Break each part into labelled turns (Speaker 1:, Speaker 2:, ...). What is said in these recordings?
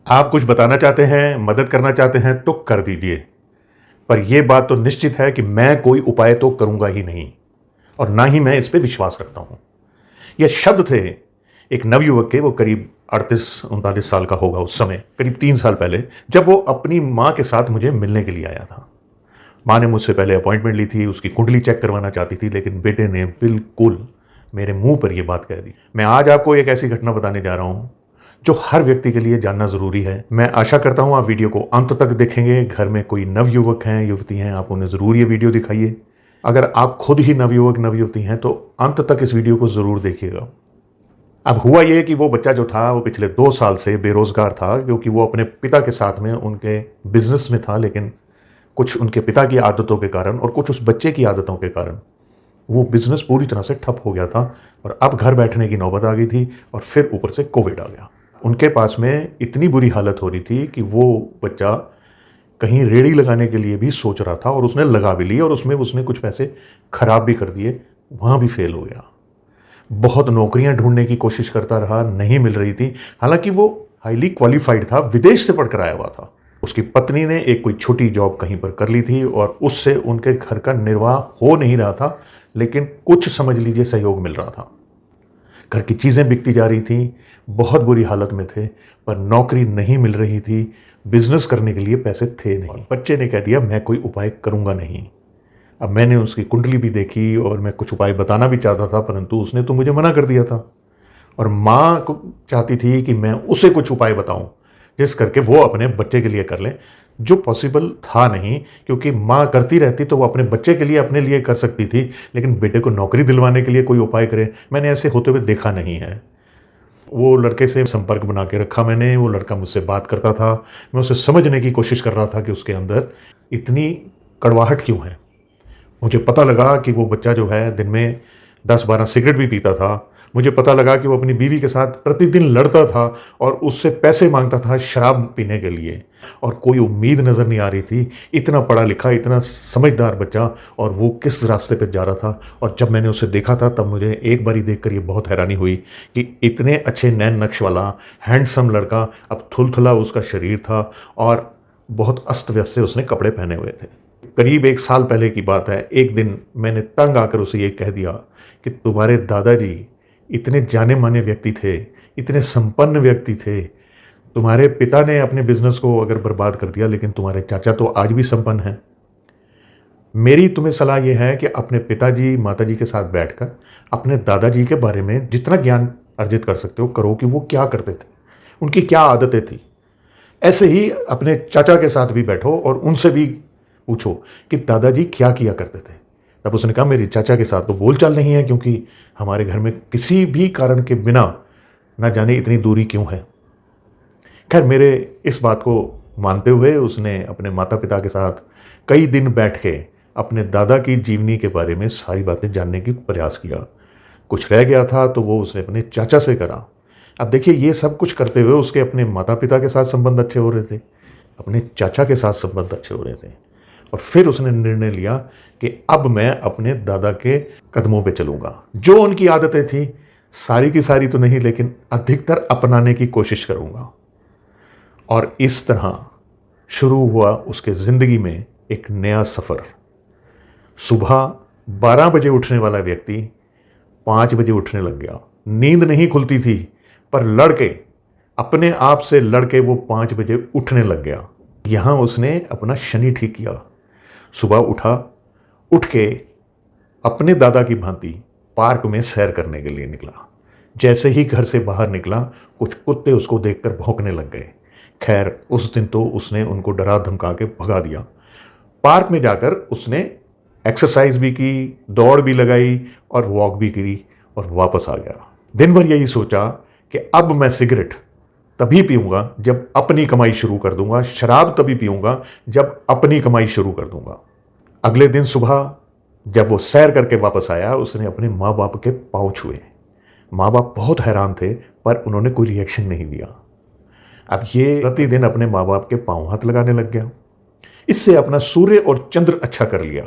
Speaker 1: आप कुछ बताना चाहते हैं, मदद करना चाहते हैं तो कर दीजिए, पर यह बात तो निश्चित है कि मैं कोई उपाय तो करूंगा ही नहीं और ना ही मैं इस पे विश्वास रखता हूं। ये शब्द थे एक नवयुवक के, वो करीब 38-39 साल का होगा उस समय, करीब 3 साल पहले, जब वो अपनी मां के साथ मुझे मिलने के लिए आया था। मां ने मुझसे पहले अपॉइंटमेंट ली थी, उसकी कुंडली चेक करवाना चाहती थी, लेकिन बेटे ने बिल्कुल मेरे मुंह पर यह बात कह दी। मैं आज आपको एक ऐसी घटना बताने जा रहा हूं जो हर व्यक्ति के लिए जानना जरूरी है। मैं आशा करता हूं आप वीडियो को अंत तक देखेंगे। घर में कोई नवयुवक हैं, युवती हैं, आप उन्हें जरूर ये वीडियो दिखाइए। अगर आप खुद ही नवयुवक नवयुवती हैं तो अंत तक इस वीडियो को जरूर देखिएगा। अब हुआ यह कि वो बच्चा जो था वो पिछले 2 साल से बेरोजगार था, क्योंकि वो अपने पिता के साथ में उनके बिजनेस में था, लेकिन कुछ उनके पिता की आदतों के कारण और कुछ उस बच्चे की आदतों के कारण वो बिजनेस पूरी तरह से ठप हो गया था और अब घर बैठने की नौबत आ गई थी और फिर ऊपर से कोविड आ गया। उनके पास में इतनी बुरी हालत हो रही थी कि वो बच्चा कहीं रेड़ी लगाने के लिए भी सोच रहा था और उसने लगा भी ली और उसमें उसने कुछ पैसे खराब भी कर दिए, वहाँ भी फेल हो गया। बहुत नौकरियां ढूंढने की कोशिश करता रहा, नहीं मिल रही थी। हालांकि वो हाईली क्वालिफाइड था, विदेश से पढ़कर आया हुआ था। उसकी पत्नी ने एक कोई छोटी जॉब कहीं पर कर ली थी और उससे उनके घर का निर्वाह हो नहीं रहा था, लेकिन कुछ समझ लीजिए सहयोग मिल रहा था। घर की चीज़ें बिकती जा रही थी, बहुत बुरी हालत में थे, पर नौकरी नहीं मिल रही थी, बिजनेस करने के लिए पैसे थे नहीं। बच्चे ने कह दिया मैं कोई उपाय करूंगा नहीं। अब मैंने उसकी कुंडली भी देखी और मैं कुछ उपाय बताना भी चाहता था, परंतु उसने तो मुझे मना कर दिया था। और माँ को चाहती थी कि मैं उसे कुछ उपाय बताऊं जिस करके वो अपने बच्चे के लिए कर ले, जो पॉसिबल था नहीं, क्योंकि माँ करती रहती तो वो अपने बच्चे के लिए अपने लिए कर सकती थी, लेकिन बेटे को नौकरी दिलवाने के लिए कोई उपाय करे, मैंने ऐसे होते हुए देखा नहीं है। वो लड़के से संपर्क बना के रखा मैंने, वो लड़का मुझसे बात करता था, मैं उसे समझने की कोशिश कर रहा था कि उसके अंदर इतनी कड़वाहट क्यों है। मुझे पता लगा कि वो बच्चा जो है दिन में 10-12 सिगरेट भी पीता था। मुझे पता लगा कि वो अपनी बीवी के साथ प्रतिदिन लड़ता था और उससे पैसे मांगता था शराब पीने के लिए, और कोई उम्मीद नज़र नहीं आ रही थी। इतना पढ़ा लिखा, इतना समझदार बच्चा, और वो किस रास्ते पे जा रहा था। और जब मैंने उसे देखा था तब मुझे एक बारी देखकर ये बहुत हैरानी हुई कि इतने अच्छे नैन नक्श वाला हैंडसम लड़का, अब थुलथुला उसका शरीर था और बहुत अस्त व्यस्त से उसने कपड़े पहने हुए थे। करीब 1 साल पहले की बात है, एक दिन मैंने तंग आकर उसे ये कह दिया कि तुम्हारे दादाजी इतने जाने माने व्यक्ति थे, इतने संपन्न व्यक्ति थे। तुम्हारे पिता ने अपने बिजनेस को अगर बर्बाद कर दिया, लेकिन तुम्हारे चाचा तो आज भी संपन्न हैं। मेरी तुम्हें सलाह यह है कि अपने पिताजी माताजी के साथ बैठकर अपने दादाजी के बारे में जितना ज्ञान अर्जित कर सकते हो करो, कि वो क्या करते थे, उनकी क्या आदतें थी। ऐसे ही अपने चाचा के साथ भी बैठो और उनसे भी पूछो कि दादाजी क्या किया करते थे। तब उसने कहा मेरे चाचा के साथ तो बोलचाल नहीं है, क्योंकि हमारे घर में किसी भी कारण के बिना ना जाने इतनी दूरी क्यों है। खैर, मेरे इस बात को मानते हुए उसने अपने माता पिता के साथ कई दिन बैठ के अपने दादा की जीवनी के बारे में सारी बातें जानने की प्रयास किया। कुछ रह गया था तो वो उसने अपने चाचा से करा। अब देखिए, ये सब कुछ करते हुए उसके अपने माता पिता के साथ संबंध अच्छे हो रहे थे, अपने चाचा के साथ संबंध अच्छे हो रहे थे, और फिर उसने निर्णय लिया कि अब मैं अपने दादा के कदमों पे चलूंगा। जो उनकी आदतें थी सारी की सारी तो नहीं, लेकिन अधिकतर अपनाने की कोशिश करूंगा। और इस तरह शुरू हुआ उसके जिंदगी में एक नया सफर। सुबह 12 बजे उठने वाला व्यक्ति 5 बजे उठने लग गया। नींद नहीं खुलती थी, पर लड़के अपने आप से लड़के वो 5 बजे उठने लग गया। यहां उसने अपना शनि ठीक किया। सुबह उठ के अपने दादा की भांति पार्क में सैर करने के लिए निकला। जैसे ही घर से बाहर निकला, कुछ कुत्ते उसको देखकर भौंकने लग गए। खैर, उस दिन तो उसने उनको डरा धमका के भगा दिया। पार्क में जाकर उसने एक्सरसाइज भी की, दौड़ भी लगाई और वॉक भी की और वापस आ गया। दिन भर यही सोचा कि अब मैं सिगरेट तभी पीऊंगा जब अपनी कमाई शुरू कर दूंगा, शराब तभी पीऊंगा जब अपनी कमाई शुरू कर दूंगा। अगले दिन सुबह जब वो सैर करके वापस आया, उसने अपने माँ बाप के पांव छुए। माँ बाप बहुत हैरान थे, पर उन्होंने कोई रिएक्शन नहीं दिया। अब ये प्रतिदिन अपने माँ बाप के पांव हाथ लगाने लग गया। इससे अपना सूर्य और चंद्र अच्छा कर लिया।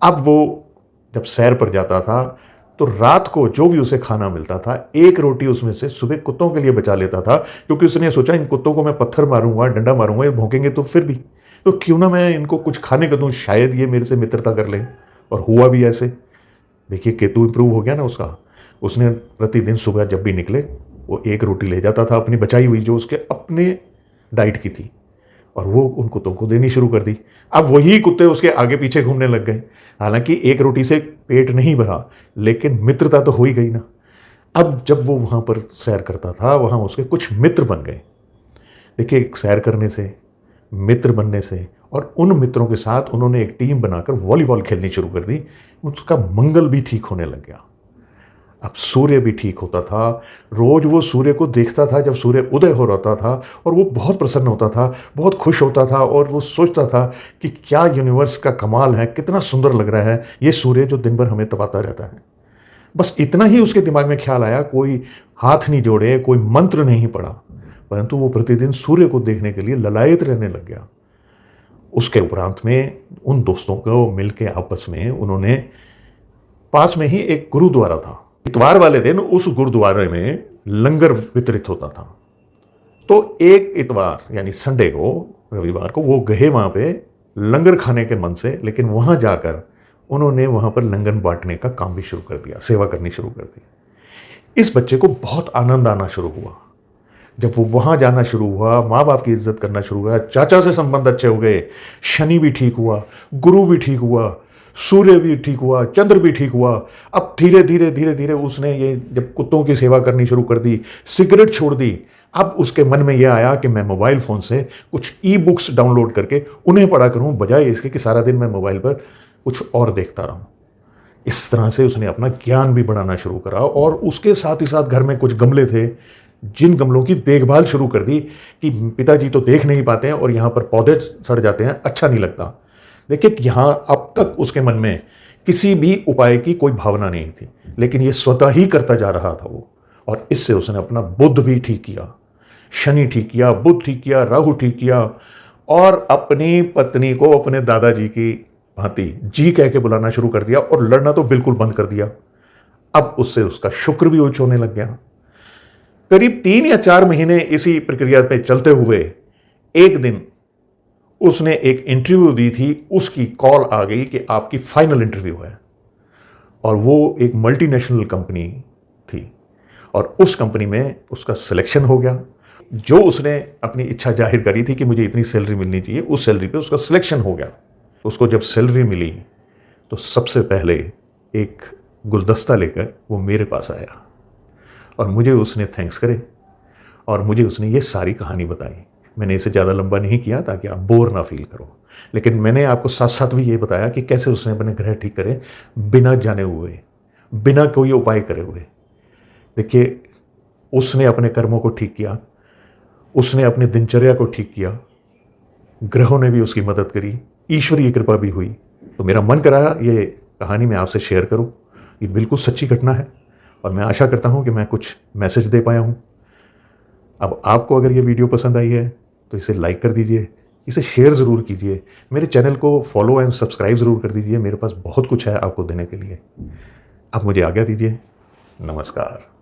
Speaker 1: अब वो जब सैर पर जाता था तो रात को जो भी उसे खाना मिलता था, एक रोटी उसमें से सुबह कुत्तों के लिए बचा लेता था, क्योंकि उसने सोचा इन कुत्तों को मैं पत्थर मारूंगा, डंडा मारूंगा, ये भौंकेंगे तो फिर भी, तो क्यों ना मैं इनको कुछ खाने का दूं, शायद ये मेरे से मित्रता कर लें। और हुआ भी ऐसे। देखिए केतु इंप्रूव हो गया ना उसका। उसने प्रतिदिन सुबह जब भी निकले वो एक रोटी ले जाता था अपनी बचाई हुई, जो उसके अपने डाइट की थी, और वो उन कुत्तों को देनी शुरू कर दी। अब वही कुत्ते उसके आगे पीछे घूमने लग गए। हालांकि एक रोटी से पेट नहीं भरा, लेकिन मित्रता तो हो ही गई ना। अब जब वो वहाँ पर सैर करता था, वहाँ उसके कुछ मित्र बन गए। देखिए सैर करने से, मित्र बनने से, और उन मित्रों के साथ उन्होंने एक टीम बनाकर वॉलीबॉल खेलनी शुरू कर दी। उसका मंगल भी ठीक होने लग गया। अब सूर्य भी ठीक होता था। रोज वो सूर्य को देखता था जब सूर्य उदय हो रहा था, और वो बहुत प्रसन्न होता था, बहुत खुश होता था, और वो सोचता था कि क्या यूनिवर्स का कमाल है, कितना सुंदर लग रहा है ये सूर्य जो दिन भर हमें तपाता रहता है। बस इतना ही उसके दिमाग में ख्याल आया। कोई हाथ नहीं जोड़े, कोई मंत्र नहीं पड़ा, परंतु वो प्रतिदिन सूर्य को देखने के लिए ललायत रहने लग गया। उसके उपरांत में उन दोस्तों को मिलकर आपस में उन्होंने, पास में ही एक गुरुद्वारा था, इतवार वाले दिन उस गुरुद्वारे में लंगर वितरित होता था। तो एक इतवार यानी संडे को, रविवार को वो गए वहाँ पे लंगर खाने के मन से, लेकिन वहाँ जाकर उन्होंने वहाँ पर लंगर बांटने का काम भी शुरू कर दिया, सेवा करनी शुरू कर दी। इस बच्चे को बहुत आनंद आना शुरू हुआ। जब वो वहाँ जाना शुरू हुआ, माँ बाप की इज्जत करना शुरू हुआ, चाचा से संबंध अच्छे हो गए, शनि भी ठीक हुआ, गुरु भी ठीक हुआ, सूर्य भी ठीक हुआ, चंद्र भी ठीक हुआ। अब धीरे धीरे धीरे धीरे उसने ये जब कुत्तों की सेवा करनी शुरू कर दी, सिगरेट छोड़ दी, अब उसके मन में यह आया कि मैं मोबाइल फ़ोन से कुछ ई बुक्स डाउनलोड करके उन्हें पढ़ा करूं, बजाय इसके कि सारा दिन मैं मोबाइल पर कुछ और देखता रहूं। इस तरह से उसने अपना ज्ञान भी बढ़ाना शुरू करा, और उसके साथ ही साथ घर में कुछ गमले थे, जिन गमलों की देखभाल शुरू कर दी कि पिताजी तो देख नहीं पाते हैं और यहाँ पर पौधे सड़ जाते हैं, अच्छा नहीं लगता। देखिए यहाँ अब तक उसके मन में किसी भी उपाय की कोई भावना नहीं थी, लेकिन ये स्वतः ही करता जा रहा था वो। और इससे उसने अपना बुध भी ठीक किया, शनि ठीक किया, बुध ठीक किया, राहु ठीक किया, और अपनी पत्नी को अपने दादाजी की भांति जी कह के बुलाना शुरू कर दिया, और लड़ना तो बिल्कुल बंद कर दिया। अब उससे उसका शुक्र भी उच्च होने लग गया। करीब 3 या 4 महीने इसी प्रक्रिया पे चलते हुए एक दिन उसने एक इंटरव्यू दी थी। उसकी कॉल आ गई कि आपकी फाइनल इंटरव्यू है, और वो एक मल्टीनेशनल कंपनी थी, और उस कंपनी में उसका सिलेक्शन हो गया। जो उसने अपनी इच्छा जाहिर करी थी कि मुझे इतनी सैलरी मिलनी चाहिए, उस सैलरी पे उसका सिलेक्शन हो गया। उसको जब सैलरी मिली तो सबसे पहले एक गुलदस्ता लेकर वो मेरे पास आया, और मुझे उसने थैंक्स करे, और मुझे उसने ये सारी कहानी बताई। मैंने इसे ज़्यादा लंबा नहीं किया ताकि आप बोर ना फील करो, लेकिन मैंने आपको साथ साथ भी ये बताया कि कैसे उसने अपने ग्रह ठीक करे बिना जाने हुए, बिना कोई उपाय करे हुए। देखिए उसने अपने कर्मों को ठीक किया, उसने अपनी दिनचर्या को ठीक किया, ग्रहों ने भी उसकी मदद करी, ईश्वरीय कृपा भी हुई। तो मेरा मन करा ये कहानी मैं आपसे शेयर करूं। ये बिल्कुल सच्ची घटना है, और मैं आशा करता हूं कि मैं कुछ मैसेज दे पाया हूं। अब आपको अगर ये वीडियो पसंद आई है तो इसे लाइक कर दीजिए, इसे शेयर ज़रूर कीजिए, मेरे चैनल को फॉलो एंड सब्सक्राइब ज़रूर कर दीजिए। मेरे पास बहुत कुछ है आपको देने के लिए। अब मुझे आज्ञा दीजिए। नमस्कार।